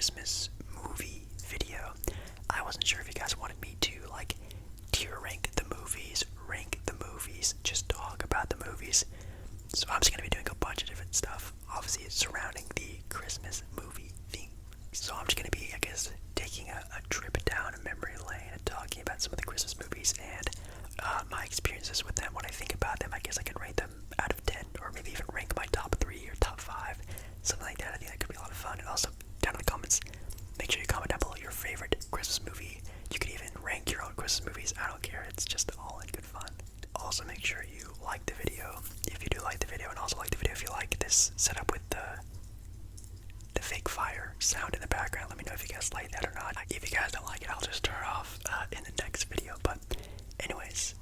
Christmas movie video. I wasn't sure if you guys wanted me to like tier rank the movies, just talk about the movies. So I'm just gonna be doing a bunch of different stuff, obviously surrounding the Christmas movie theme. So I'm just gonna be, I guess, taking a trip down a memory lane and talking about some of the Christmas movies and my experiences with them. When I think about them, I guess I can rate them out of 10, or maybe even rank my top 3 or top 5, something like that. I think that could be a lot of fun. And also, down in the comments, make sure you comment down below your favorite Christmas movie. You can even rank your own Christmas movies. I don't care. It's just all in good fun. Also, make sure you like the video if you do like the video, and also like the video if you like this setup with the fake fire sound in the background. Let me know if you guys like that or not. If you guys don't like it, I'll just turn it off in the next video. But anyways,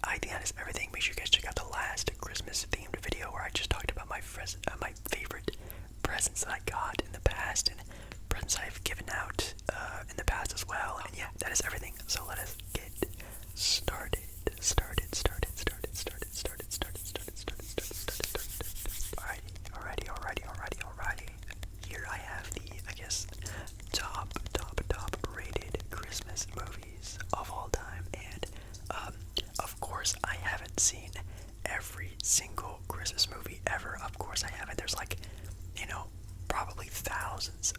I think that is everything. Make sure you guys check out the last Christmas themed video where I just talked about my favorite presents that I got in the past and presents I've given out in the past as well. And yeah, that is everything. So let us get started. Alrighty. Here I have the, I guess, top rated Christmas movies of all time. And of course I haven't seen every single Christmas movie ever. Of course I haven't. There's like, probably thousands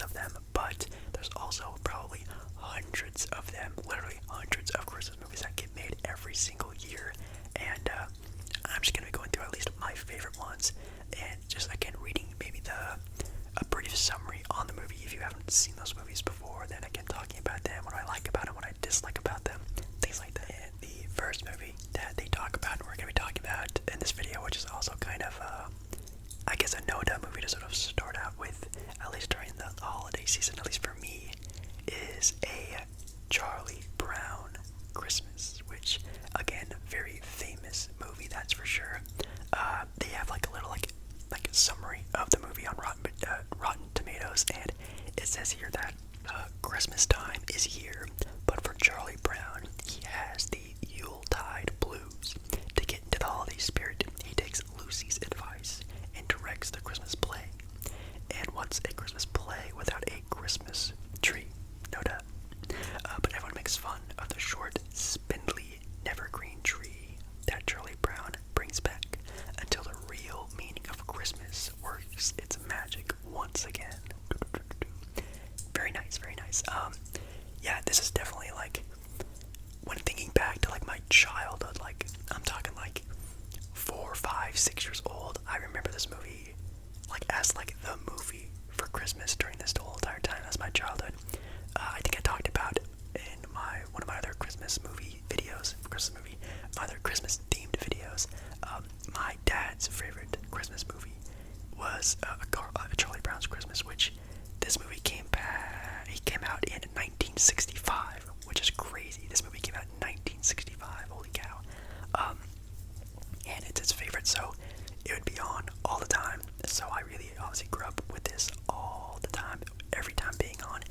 of them, but there's also probably hundreds of them, literally hundreds of Christmas movies that get made every single year. And I'm just gonna be going through at least my favorite ones, and just again reading maybe a brief summary on the movie. If you haven't seen those movies before, then again talking about them, what I like about them, what I dislike about them, things like that. And the first movie that they talk about, and we're gonna be talking about in this video, which is also kind of I guess a no-doubt movie to sort of start out with, at least during the holiday season, at least for me, is a Charlie Brown Christmas, which, again, very famous movie, that's for sure. They have like a little like summary of the movie on Rotten Tomatoes, and it says here that Christmas time is here, but for Charlie Brown, he has the Yuletide blues. To get into the holiday spirit, he takes Lucy's advice and directs the Christmas play. And what's a Christmas play without a Christmas tree? No doubt. But everyone makes fun of the short, spindly, evergreen tree that Charlie Brown brings back until the real meaning of Christmas works its magic once again. Very nice, very nice. Yeah, this is definitely like, when thinking back to like my childhood, like I'm talking like 4, 5, 6 years old, I remember this movie like as like the movie for Christmas during this whole entire time as my childhood. I think I talked about in one of my other Christmas movie videos, my other Christmas themed videos. My dad's favorite Christmas movie was Charlie Brown's Christmas, which this movie came out in 1965, which is crazy. This movie came out in 1965. Holy cow! And it's his favorite, so it would be on all the time. So I really obviously grew up with this all the time, every time being on,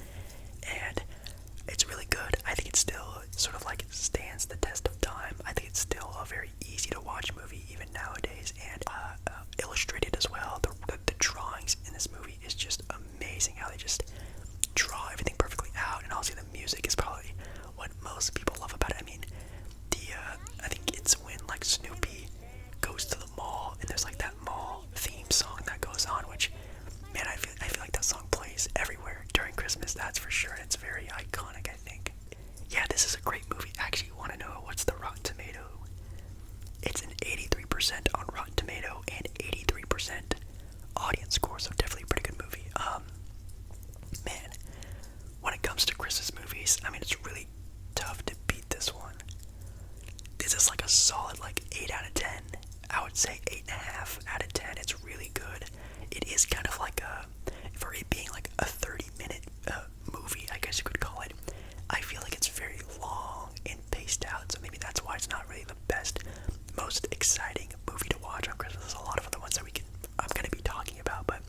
and it's really good. I think it still sort of like stands the test of time. I think it's still a very easy to watch movie even nowadays, and illustrated as well. The drawings in this movie is just amazing. How they just draw everything perfectly out, and also the music is probably what most people love about it. I mean, I think it's when like Snoopy goes to the mall, and there's like that mall theme song that goes on, which, man, I feel like that song plays everywhere during Christmas, that's for sure, and it's very iconic, I think. Yeah, this is a great movie. Actually, you want to know what's the Rotten Tomato? It's an 83% on Rotten Tomato and 83% audience score, so definitely a pretty good movie. Man, when it comes to Christmas movies, I mean, it's really tough to beat this one. This is like a solid like 8 out of 10. I would say 8.5 out of 10. It's really good. It is kind of like for it being like a 30-minute movie, I guess you could call it, I feel like it's very long and paced out, so maybe that's why it's not really the best, most exciting movie to watch on Christmas. There's a lot of other ones that I'm going to be talking about, but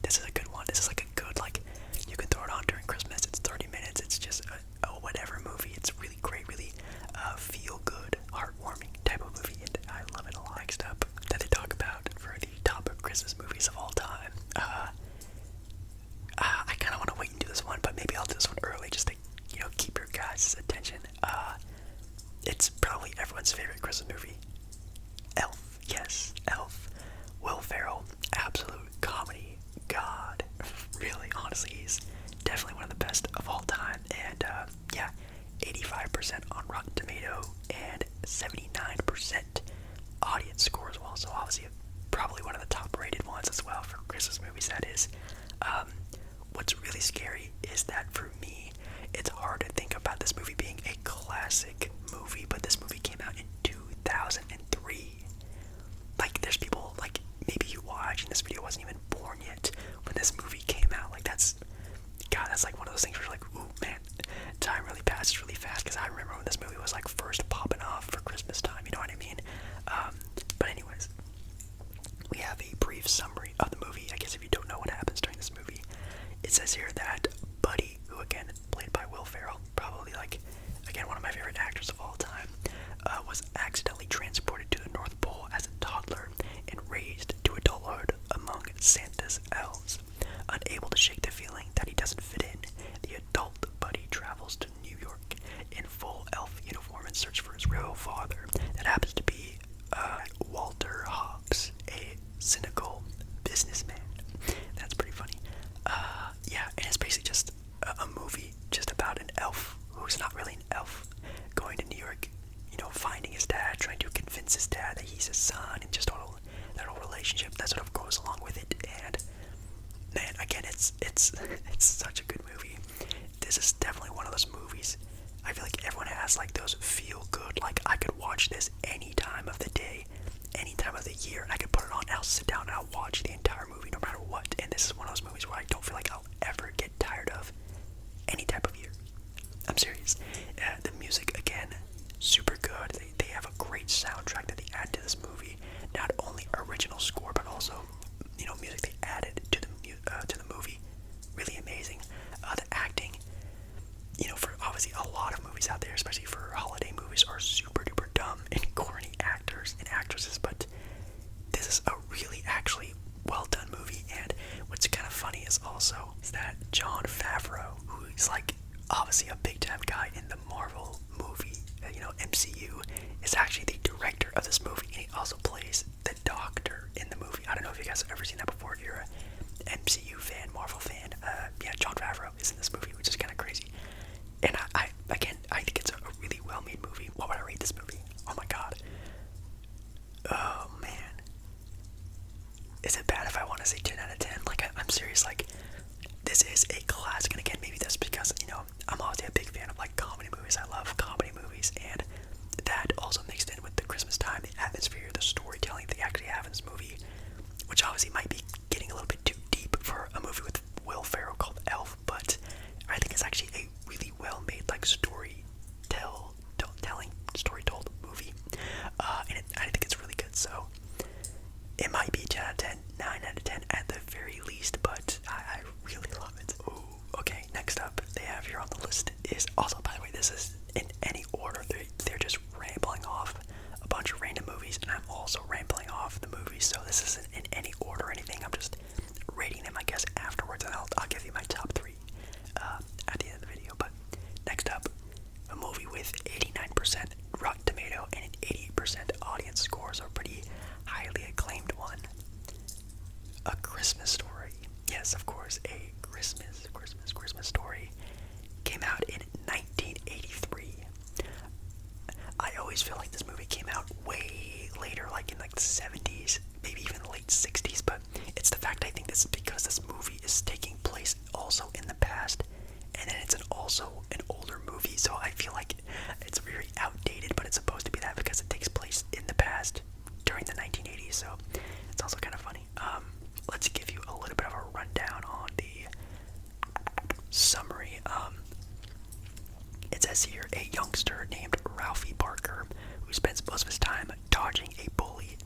this is a good one. This is like a good, like, you can throw it on during Christmas. It's 30 minutes. It's just a whatever movie. It's really great, really feel-good, heartwarming type of movie, and I love it a lot. Next up, that they talk about for the top of Christmas movies Christmas movies, that is. What's really scary is that for me, it's hard to think about this movie being a classic movie, but this movie came out in 2003. Like, there's people, like, maybe you watching this video wasn't even born yet when this movie came out. Like, that's like one of those things where you're like, ooh, man, time really passes really fast, because I remember when this movie was, like, first popping off for Christmas time, you know what I mean? But anyways, we have a brief summary of the movie. I guess if you don't know what happens during this movie, it says here that Buddy, who again, played by Will Ferrell, probably, like, again, one of my favorite actors of all time, was accidentally transported to the North Pole as a toddler and raised to adulthood among Santa's elves. Unable to shake the feeling that he doesn't fit in, the adult Buddy travels to New York in full elf uniform in search for his real father. That happens to be Walter Hobbs, a cynical businessman. That's pretty funny. Yeah, and it's basically just a movie just about an elf who's not really an elf going to New York, you know, finding his dad, trying to convince his dad that he's his son, and just all that whole relationship that sort of goes along with it. And man, again, it's such a good movie. This is definitely one of those movies. I feel like everyone has like those feel good, like I could watch this any time of the day, any time of the year, and I could put it on and I'll sit down and I'll watch the entire movie no matter what. And this is one of those movies where I don't feel like I'll ever get tired of any type of year. I'm serious. The music, again, super good. They have a great soundtrack that they add to this movie. Not only original score, but also, you know, music they added to the movie. Really amazing. The acting, you know, for obviously a lot of movies out there, especially for holiday movies, are super duper dumb and corny actors and actresses, but this is a really actually well done movie. And what's kind of funny is that Jon Favreau, who is like obviously a big time guy in the Marvel movie, you know, MCU, is actually the director of this movie, and he also plays the Doctor in the movie. I don't know if you guys have ever seen that before. If you're a MCU fan, Marvel fan, yeah, Jon Favreau is in this movie, which is kind of crazy. And I think it's a really well made movie. What would I rate this movie? Oh my god. Oh man. Is it bad if I want to say 10 out of 10? Like, I'm serious, like, this is a classic, and again, maybe that's because, you know, I'm obviously a big fan of, like, comedy movies. I love comedy movies, and that also mixed in with the Christmas time, the atmosphere, the storytelling they actually have in this movie, which obviously might be getting a little bit too deep for a movie with Will Ferrell called Elf, but I think it's actually a really well-made, like, story told movie, and I think it's really good, so it might be 10 out of 10, 9 out of 10 at the very least, but I really love it. Ooh, okay, next up they have here on the list is, also, by the way, this is in any order. They're just rambling off a bunch of random movies, and I'm also rambling off the movies, so this isn't in any order or anything. I'm just rating them, I guess, afterwards, and I'll give you my top 3 at the end of the video. But next up, a movie with 89% Rotten Tomato and an 88% audience score, so a pretty highly acclaimed one. A Christmas Story. Yes, of course, a Christmas Story came out in 1983. I always feel like this movie came out way later, like in like the 70s, maybe even the late 60s, but it's the fact I think this is because this movie is taking place also in the past, and then it's also an older movie, so I feel like it's very outdated, but it's supposed to be that because it takes place in the past during the 1980s, so it's also kind of funny. Let's give you a little bit of a rundown on the summary. It says here, a youngster named Ralphie Parker, who spends most of his time dodging a bully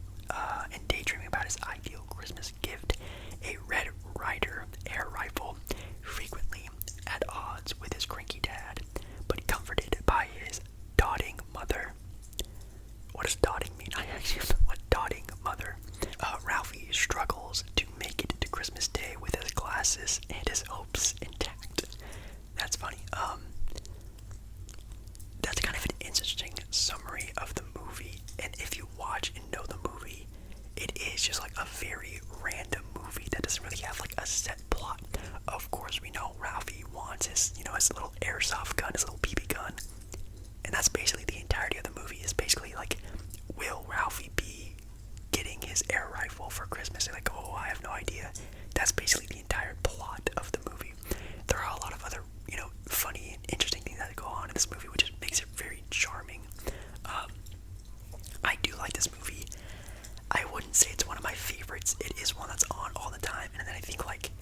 and daydreaming about his ideal Christmas gift, a Red Ryder air rifle, frequently at odds with his cranky dad, but comforted by his doting mother. What does doting mean? I actually don't know what doting mother. Ralphie struggles to make it to Christmas Day with his glasses and his hopes intact. That's funny. That's kind of an interesting summary of the movie, and if you watch and know the movie, it is just like a very random that's basically the entire plot of the movie. There are a lot of other, funny and interesting things that go on in this movie, which just makes it very charming. I do like this movie. I wouldn't say it's one of my favorites. It is one that's on all the time, and then I think like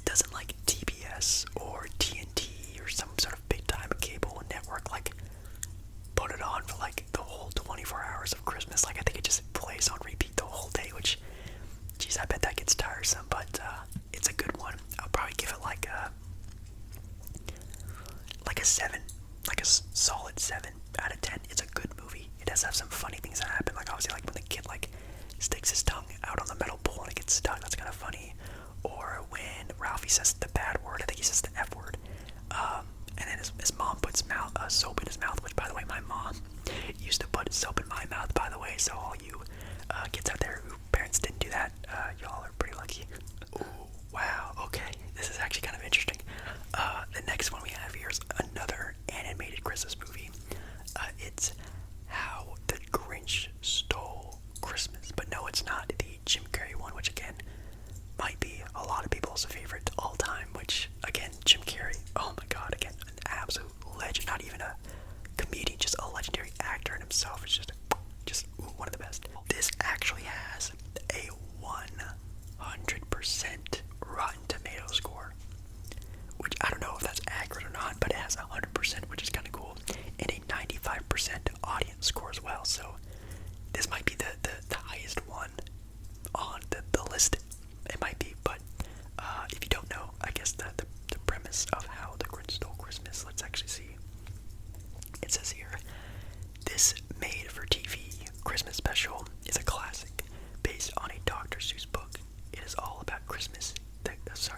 doesn't like TBS or TNT or some sort of big time cable network like put it on for like the whole 24 hours of Christmas. Like I think it just plays on repeat the whole day, which, geez, I bet that gets tiresome. But it's a good one. I'll probably give it like a 7, like a solid 7 out of 10. It's a good movie. It does have some funny things that happen. Like obviously, like when the kid like sticks his tongue out on the metal pole and it gets stuck. That's kind of funny. Or when Ralphie says the bad word, I think he says the F word. And then his mom puts soap in his mouth, which, by the way, my mom used to put soap in my mouth, by the way. So all you kids out there who parents didn't do that, y'all are pretty lucky. Ooh, wow, okay. This is actually kind of interesting. The next one we have here is another animated Christmas movie. It's How the Grinch Stole Christmas. But no, it's not the Jim Carrey one, which again might be a lot of people's favorite all time, which again, Jim Carrey, oh my god, again, an absolute legend, not even a comedian, just a legendary actor in himself. It's just one of the best. This actually has a 100% Rotten Tomatoes score, which I don't know if that's accurate or not, but it has 100%, which is kind of cool, and a 95% audience score as well. So this might be the highest one on the list. It might be, but if you don't know, I guess the premise of How the Grinch Stole Christmas, let's actually see. It says here, this made-for-TV Christmas special is a classic based on a Dr. Seuss book. It is all about Christmas.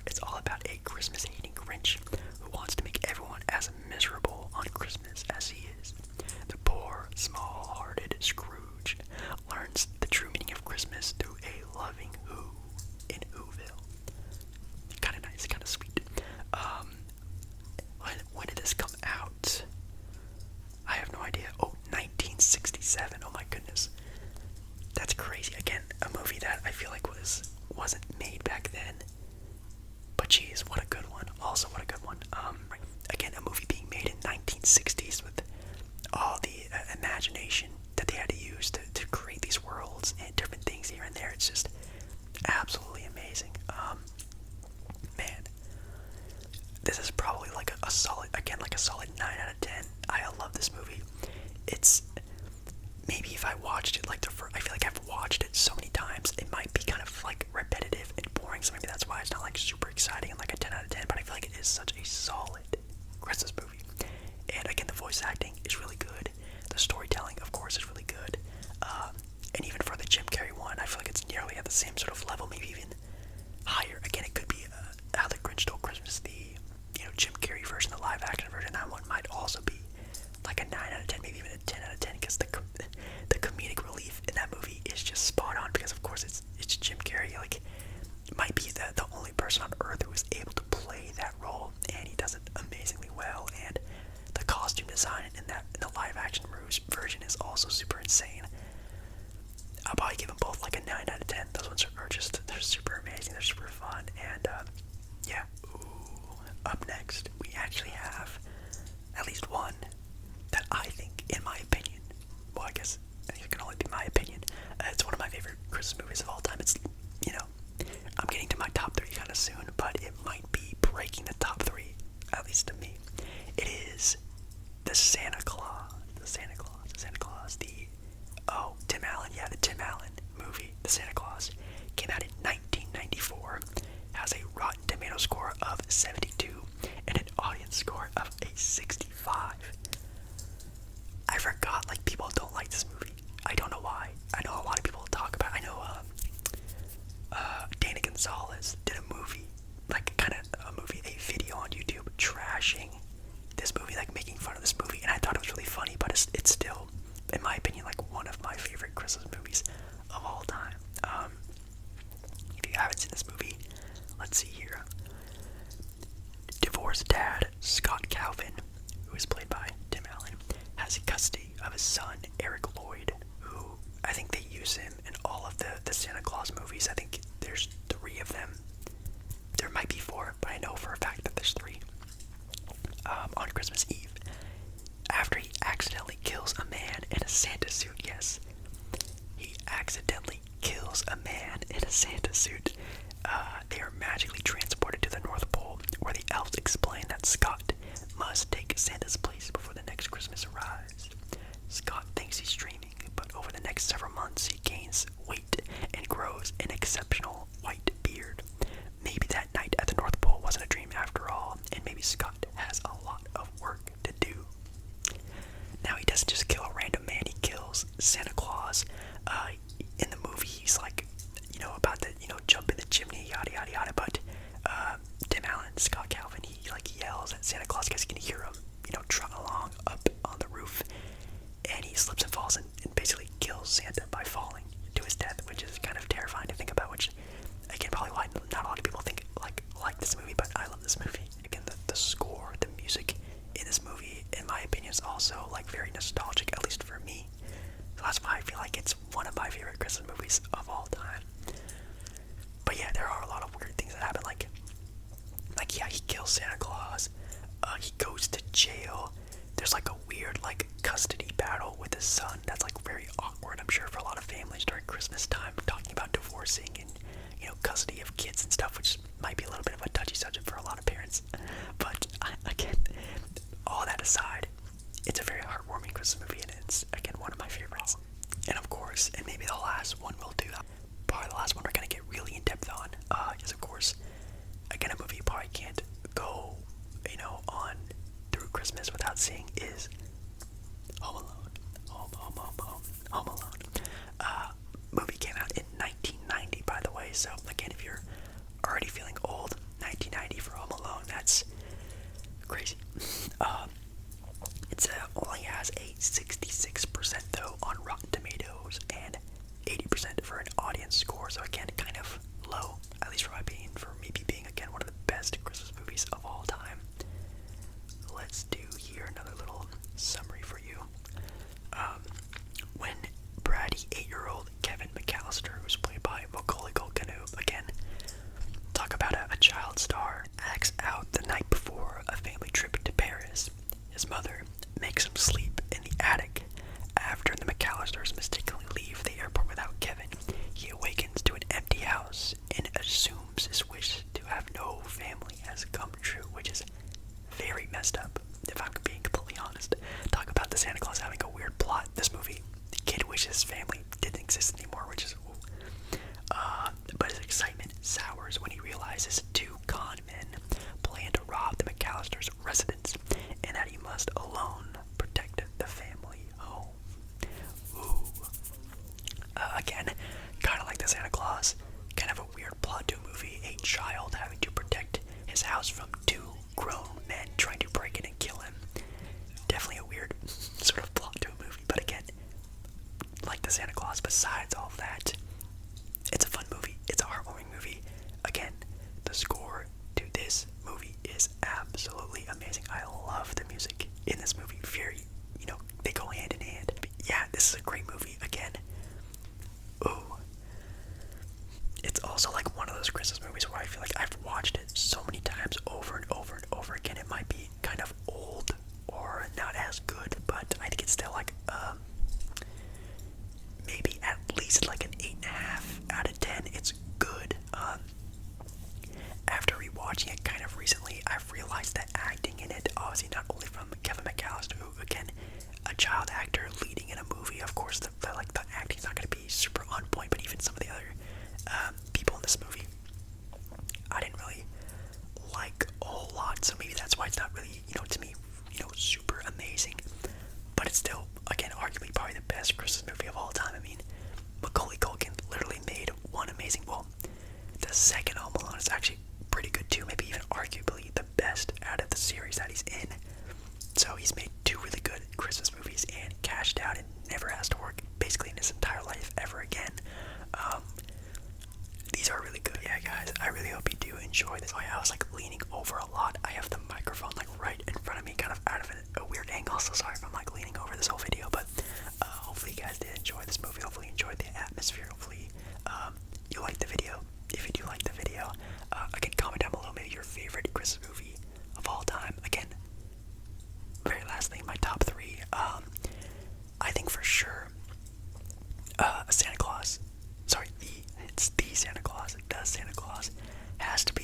It's all about a Christmas-hating Grinch who wants to make everyone as miserable on Christmas as he is. The poor, small-hearted Scrooge learns the true meaning of Christmas through a loving Who in Whoville. Kind of nice, kind of sweet. When did this come out? I have no idea. Oh, 1967. Oh my goodness, that's crazy. Again, a movie that I feel like wasn't made back then. But geez, what a good one. Also, what a good one. Again, a movie being made in 1960s with all the imagination that they had to use to create these worlds and different things here and there. It's just absolutely amazing. Man, this is probably like a solid, again, like a solid 9 out of 10. I love this movie. It's, maybe if I watched it like I feel like I've watched it so many times, it might be kind of like repetitive and boring, so maybe that's why it's not like super exciting and like a 10 out of 10, but I feel like it is such a solid Christmas movie. And again, the voice acting is really good. The storytelling, of course, is really good. And even for the Jim Carrey one, I feel like it's nearly at the same sort of level, maybe even higher. Again, it could be How the Grinch Stole Christmas, the Jim Carrey version, the live action version. That one might also be like a 9 out of 10, maybe even a 10 out of 10, because the comedic relief in that movie is just spot on. Because of course it's Jim Carrey. Like, might be the only person on earth who is able to play that role, and he does it amazingly well. And the costume design in the live action version is also super insane. I'll probably give them both like a 9 out of 10. Those ones are just, they're super amazing, they're super fun, and yeah. Ooh, up next, we actually have at least one that I think, in my opinion, well, I guess it can only be my opinion, it's one of my favorite Christmas movies of all time. It's, I'm getting to my top 3 kind of soon, but it might be breaking the top 3, at least to me. It is the Santa Claus, Tim Allen, the Tim Allen movie, The Santa Claus, came out in 1994, has a Rotten Tomato score of 72, and an audience score of a 65. I forgot, like, people don't like this movie. I don't know why. I know a lot of people talk about it. I know, Dana Gonzalez did a movie, like, a video on YouTube trashing this movie, like, making fun of this movie, and I thought it was really funny, but it's still, in my opinion, like, one of my favorite Christmas movies of all time. If you haven't seen this movie, let's see here. Divorced dad, Scott Calvin, who is played by Tim Allen, has custody of his son, Eric Lloyd, who, I think they use him in all of the Santa Claus movies. I think there's 3 of them. magically transported to the North Pole, where the elves explain that Scott must take Santa's place before the next Christmas arrives. Scott thinks he's dreaming, but over the next several months he gains weight and grows an exceptional white beard. Maybe that night at the North Pole wasn't a dream after all, and maybe Scott has a lot of work to do. Now, he doesn't just kill a random man, he kills Santa Claus. In the movie, he's like, about to, jump in the chimney, yada yada yada, but Tim Allen, Scott Calvin, he like yells at Santa Claus because he can hear him, trot along up on the roof, and he slips and falls and basically kills Santa by falling to his death, which is kind of terrifying to think about, which, again, probably why not a lot of people think like this movie, but I love this movie. Again, the score, the music in this movie, in my opinion, is also like very nostalgic, at least for me. So that's why I feel like it's one of my favorite Christmas movies of all time. But yeah, there are a lot of weird things that happen, like yeah, he kills Santa Claus, he goes to jail, there's like a weird like custody battle with his son that's like very awkward, I'm sure, for a lot of families during Christmas time, talking about divorcing and custody of kids and stuff, which might be a little bit of a touchy subject for a lot of parents. But again, all that aside, it's a very heartwarming Christmas movie, and it's, again, one of my favorites. And of course, and maybe the last one we'll do, probably the last one we're gonna get really in depth on, is of course, again, a movie you probably can't go, on through Christmas without seeing, is Home Alone. Home Alone. Movie came out in 1990, by the way, so again, if you're already feeling old, 1990 for Home Alone, that's crazy. It only has a 66% though on Rotten Tomatoes and 80% for an audience score, so again, kind of low, at least for my opinion, for maybe being, again, one of the best Christmas movies of all time. Let's do here another little summary for you. When bratty 8-year-old Kevin McAllister, who's played by Macaulay Culkin, again, talk about a child star, acts out the night before a family trip to Paris. His mother makes him sleep in the attic. After the McAllisters mistakenly leave the airport without Kevin, he awakens to an empty house and assumes his wish to have no family has come true, which is very messed up, if I'm being completely honest. Talk about the Santa Claus having a weird plot. This movie, the kid wishes his family didn't exist anymore, which is but his excitement sours when he realizes two con men plan to rob the McAllisters' residence, and that he must alone protect the family home. Again, kind of like the Santa Claus, kind of a weird plot to a movie. A child having to protect his house from two grown men trying to break in and kill him. Definitely a weird sort of plot to a movie, but again, like the Santa Claus, besides all of that, it's a fun movie. It's a heartwarming movie. Again, the score to this movie is absolutely amazing. I love the music in this movie. Very, they go hand in hand. But yeah, this is a great movie. Again, it's also like one of those Christmas movies where I feel like I've watched it so many times over and over and over again. It might be kind of old or not as good, but I think it's still like maybe at least like an 8.5 out of 10. It's good. After rewatching it kind of recently, I've realized that acting in it, obviously not only from Kevin McAllister, who again, a child actor leading in a movie, of course the acting's not going to be super on point, but even some of the other people in this movie, I didn't really like a whole lot, so maybe that's why it's not really, to me, super amazing. But it's still, again, arguably probably the best Christmas movie of all time. I mean, Macaulay Culkin literally made one amazing, the second Home Alone is actually pretty good too, maybe even arguably the best out of the series that he's in. So he's made two really good Christmas movies and cashed out and never has to work basically in his entire life ever again. These are really good. Yeah, guys, I really hope you do enjoy this. I was like leaning over a lot. I have the microphone like right in front of me, kind of out of a weird angle, so sorry if I'm like leaning over this whole video, but hopefully you guys did enjoy this movie. Hopefully you enjoyed the atmosphere. Hopefully you liked the video. If you do like the video, again, comment down below maybe your favorite Christmas movie of all time. Again, very last thing, my top 3. I think for sure Santa Claus. Sorry, it's the Santa Claus. It does Santa Claus has to be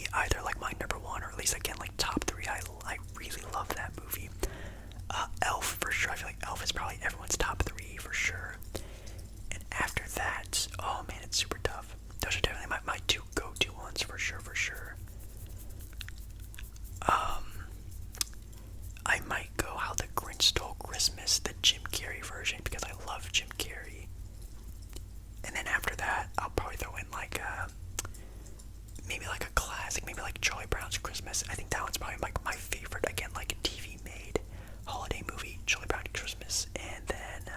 Charlie Brown's Christmas. I think that one's probably like my favorite. Again, like TV made holiday movie, Charlie Brown's Christmas, and then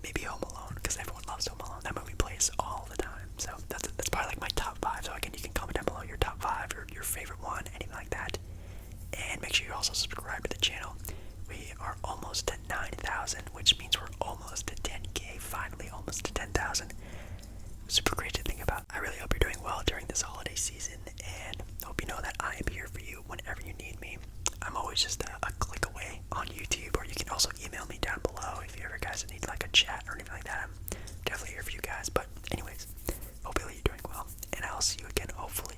maybe Home Alone, because everyone loves Home Alone. That movie plays all the time. So that's probably like my top 5. So again, you can comment down below your top 5 or your favorite one, anything like that. And make sure you also subscribe to the channel. We are almost at 9,000, which means we're almost at 10K. Finally, almost to 10,000. Super great to think about. I really hope you're doing well during this holiday season, and hope you know that I am here for you whenever you need me. I'm always just a click away on YouTube, or you can also email me down below if you ever guys need like a chat or anything like that. I'm definitely here for you guys. But anyways, hopefully you're doing well, and I'll see you again hopefully